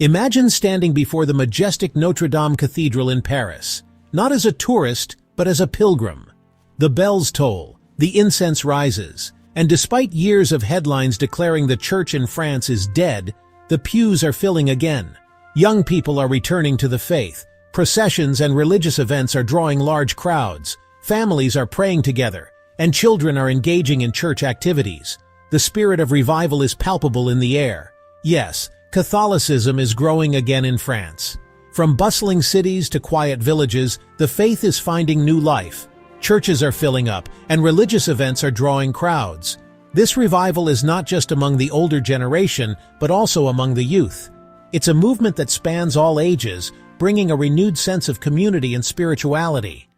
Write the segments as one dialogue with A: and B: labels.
A: Imagine standing before the majestic Notre Dame Cathedral in Paris, not as a tourist, but as a pilgrim. The bells toll, the incense rises, and despite years of headlines declaring the church in France is dead, the pews are filling again. Young people are returning to the faith. Processions and religious events are drawing large crowds. Families are praying together, and children are engaging in church activities. The spirit of revival is palpable in the air. Yes, Catholicism is growing again in France. From bustling cities to quiet villages, the faith is finding new life. Churches are filling up, and religious events are drawing crowds. This revival is not just among the older generation, but also among the youth. It's a movement that spans all ages, bringing a renewed sense of community and spirituality.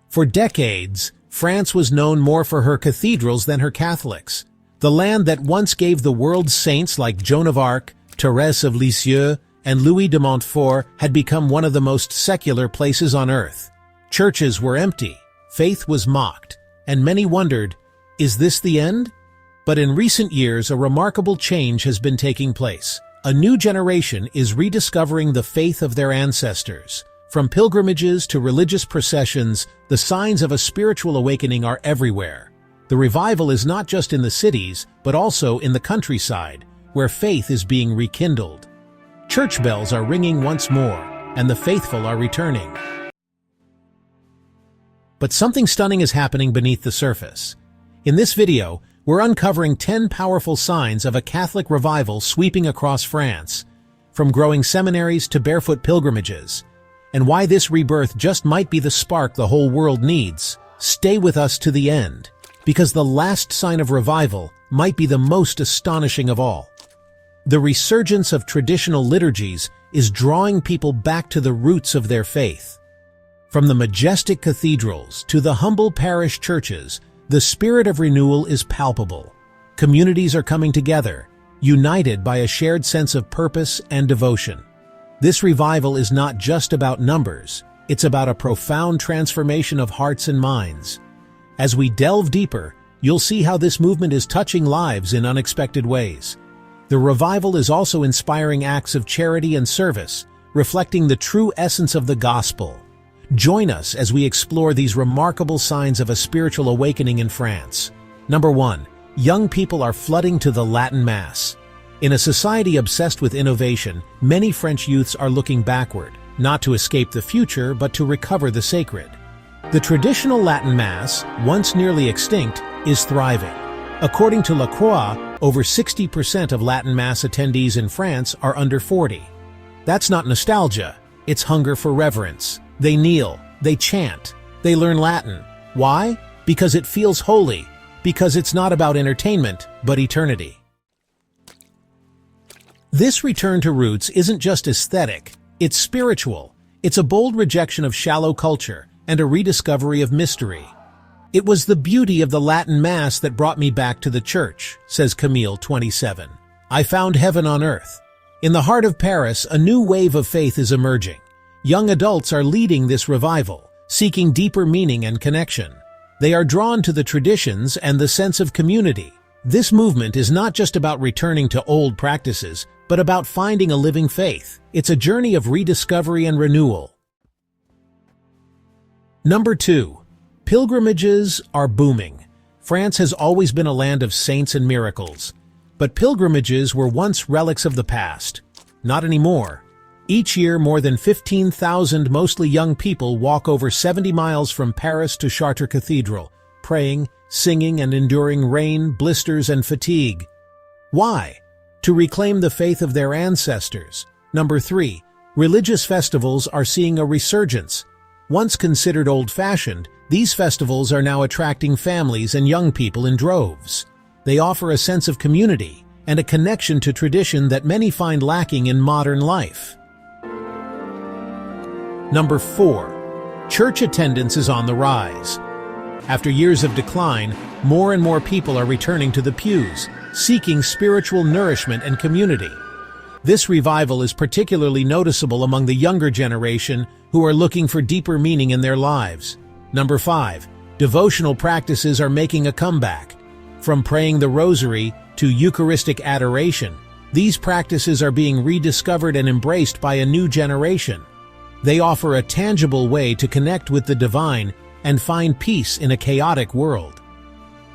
A: For decades, France was known more for her cathedrals than her Catholics. The land that once gave the world saints like Joan of Arc, Thérèse of Lisieux, and Louis de Montfort had become one of the most secular places on earth. Churches were empty, faith was mocked, and many wondered, is this the end? But in recent years, a remarkable change has been taking place. A new generation is rediscovering the faith of their ancestors. From pilgrimages to religious processions, the signs of a spiritual awakening are everywhere. The revival is not just in the cities, but also in the countryside, where faith is being rekindled. Church bells are ringing once more, and the faithful are returning. But something stunning is happening beneath the surface. In this video, we're uncovering 10 powerful signs of a Catholic revival sweeping across France, from growing seminaries to barefoot pilgrimages, and why this rebirth just might be the spark the whole world needs. Stay with us to the end, because the last sign of revival might be the most astonishing of all. The resurgence of traditional liturgies is drawing people back to the roots of their faith. From the majestic cathedrals to the humble parish churches, the spirit of renewal is palpable. Communities are coming together, united by a shared sense of purpose and devotion. This revival is not just about numbers, it's about a profound transformation of hearts and minds. As we delve deeper, you'll see how this movement is touching lives in unexpected ways. The revival is also inspiring acts of charity and service, reflecting the true essence of the gospel. Join us as we explore these remarkable signs of a spiritual awakening in France. Number 1. Young people are flooding to the Latin Mass. In a society obsessed with innovation, many French youths are looking backward, not to escape the future, but to recover the sacred. The traditional Latin Mass, once nearly extinct, is thriving. According to La Croix, over 60% of Latin Mass attendees in France are under 40. That's not nostalgia, it's hunger for reverence. They kneel, they chant, they learn Latin. Why? Because it feels holy, because it's not about entertainment, but eternity. This return to roots isn't just aesthetic, it's spiritual. It's a bold rejection of shallow culture and a rediscovery of mystery. It was the beauty of the Latin Mass that brought me back to the church, says Camille, 27. I found heaven on earth. In the heart of Paris, a new wave of faith is emerging. Young adults are leading this revival, seeking deeper meaning and connection. They are drawn to the traditions and the sense of community. This movement is not just about returning to old practices, but about finding a living faith. It's a journey of rediscovery and renewal. Number 2. Pilgrimages are booming. France has always been a land of saints and miracles. But pilgrimages were once relics of the past. Not anymore. Each year, more than 15,000 mostly young people walk over 70 miles from Paris to Chartres Cathedral, praying, singing, and enduring rain, blisters, and fatigue. Why? To reclaim the faith of their ancestors. Number 3. Religious festivals are seeing a resurgence. Once considered old-fashioned, these festivals are now attracting families and young people in droves. They offer a sense of community and a connection to tradition that many find lacking in modern life. Number 4. Church attendance is on the rise. After years of decline, more and more people are returning to the pews, seeking spiritual nourishment and community. This revival is particularly noticeable among the younger generation who are looking for deeper meaning in their lives. Number 5. Devotional practices are making a comeback. From praying the rosary to Eucharistic adoration, these practices are being rediscovered and embraced by a new generation. They offer a tangible way to connect with the divine and find peace in a chaotic world.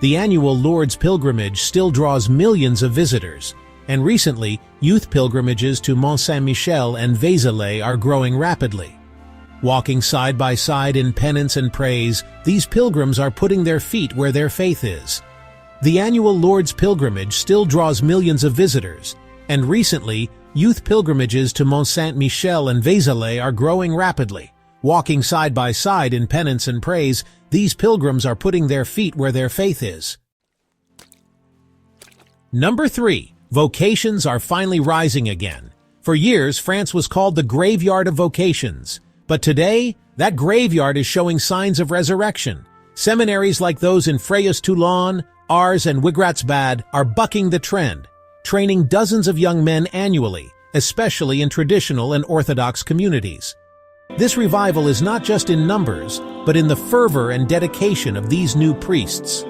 A: The annual Lourdes pilgrimage still draws millions of visitors, and recently, youth pilgrimages to Mont Saint-Michel and Vézelay are growing rapidly. Walking side by side in penance and praise, these pilgrims are putting their feet where their faith is. The annual Lourdes pilgrimage still draws millions of visitors, and recently, youth pilgrimages to Mont Saint-Michel and Vézelay are growing rapidly. Walking side by side in penance and praise, these pilgrims are putting their feet where their faith is. Number 3. Vocations are finally rising again. For years, France was called the graveyard of vocations. But today, that graveyard is showing signs of resurrection. Seminaries like those in Freyes-Toulon, Ars and Wigratzbad are bucking the trend, training dozens of young men annually, especially in traditional and Orthodox communities. This revival is not just in numbers, but in the fervor and dedication of these new priests.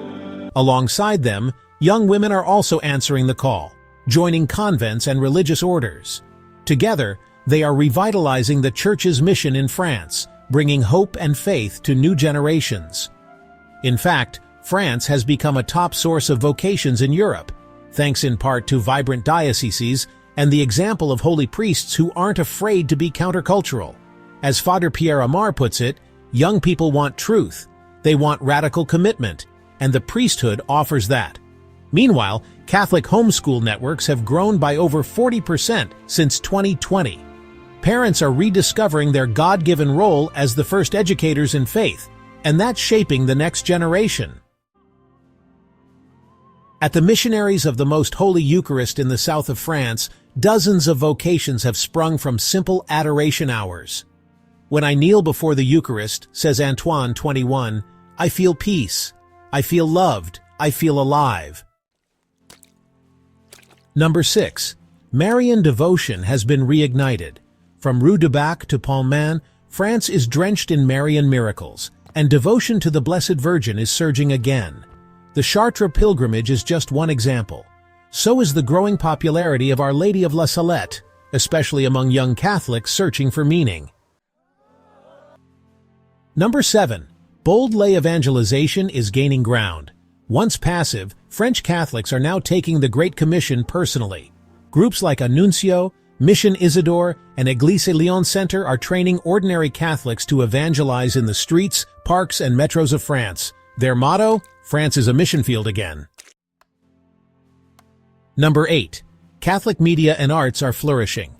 A: Alongside them, young women are also answering the call, joining convents and religious orders. Together, they are revitalizing the Church's mission in France, bringing hope and faith to new generations. In fact, France has become a top source of vocations in Europe, thanks in part to vibrant dioceses and the example of holy priests who aren't afraid to be countercultural. As Father Pierre Amar puts it, young people want truth, they want radical commitment, and the priesthood offers that. Meanwhile, Catholic homeschool networks have grown by over 40% since 2020. Parents are rediscovering their God-given role as the first educators in faith, and that's shaping the next generation. At the missionaries of the Most Holy Eucharist in the south of France, dozens of vocations have sprung from simple adoration hours. When I kneel before the Eucharist, says Antoine, 21, I feel peace, I feel loved, I feel alive. Number 6. Marian devotion has been reignited. From Rue du Bac to Palman, France is drenched in Marian miracles, and devotion to the Blessed Virgin is surging again. The Chartres pilgrimage is just one example. So is the growing popularity of Our Lady of La Salette, especially among young Catholics searching for meaning. Number 7. Bold lay evangelization is gaining ground. Once passive, French Catholics are now taking the Great Commission personally. Groups like Annuncio, Mission Isidore, and Église Lyon Center are training ordinary Catholics to evangelize in the streets, parks, and metros of France. Their motto, France is a mission field again. Number 8. Catholic media and arts are flourishing.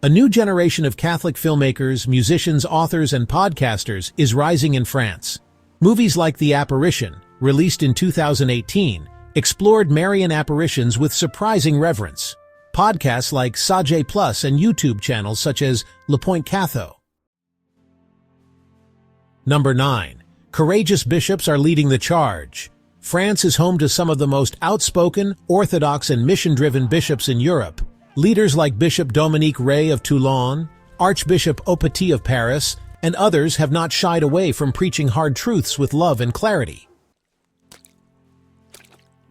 A: A new generation of Catholic filmmakers, musicians, authors, and podcasters is rising in France. Movies like The Apparition, released in 2018, explored Marian apparitions with surprising reverence. Podcasts like Sage Plus and YouTube channels such as Le Point Catho. Number 9. Courageous bishops are leading the charge. France is home to some of the most outspoken, orthodox, and mission-driven bishops in Europe. Leaders like Bishop Dominique Ray of Toulon, Archbishop Aupetit of Paris, and others have not shied away from preaching hard truths with love and clarity.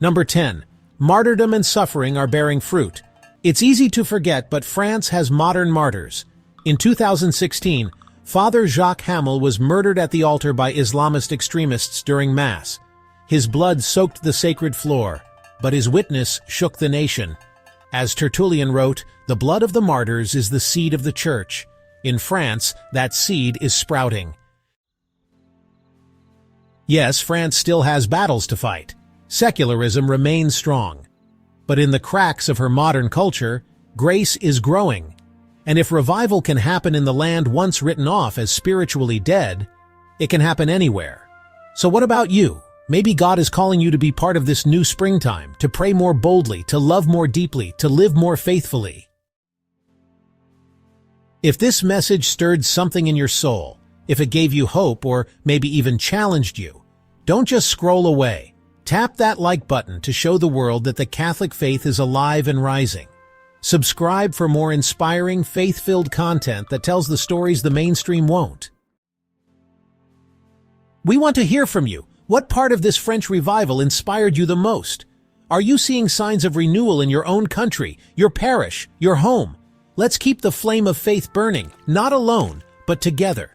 A: Number 10. Martyrdom and suffering are bearing fruit. It's easy to forget, but France has modern martyrs. In 2016, Father Jacques Hamel was murdered at the altar by Islamist extremists during Mass. His blood soaked the sacred floor, but his witness shook the nation. As Tertullian wrote, the blood of the martyrs is the seed of the Church. In France, that seed is sprouting. Yes, France still has battles to fight. Secularism remains strong. But in the cracks of her modern culture, grace is growing. And if revival can happen in the land once written off as spiritually dead, it can happen anywhere. So what about you? Maybe God is calling you to be part of this new springtime, to pray more boldly, to love more deeply, to live more faithfully. If this message stirred something in your soul, if it gave you hope or maybe even challenged you, don't just scroll away. Tap that like button to show the world that the Catholic faith is alive and rising. Subscribe for more inspiring, faith-filled content that tells the stories the mainstream won't. We want to hear from you. What part of this French revival inspired you the most? Are you seeing signs of renewal in your own country, your parish, your home? Let's keep the flame of faith burning, not alone, but together.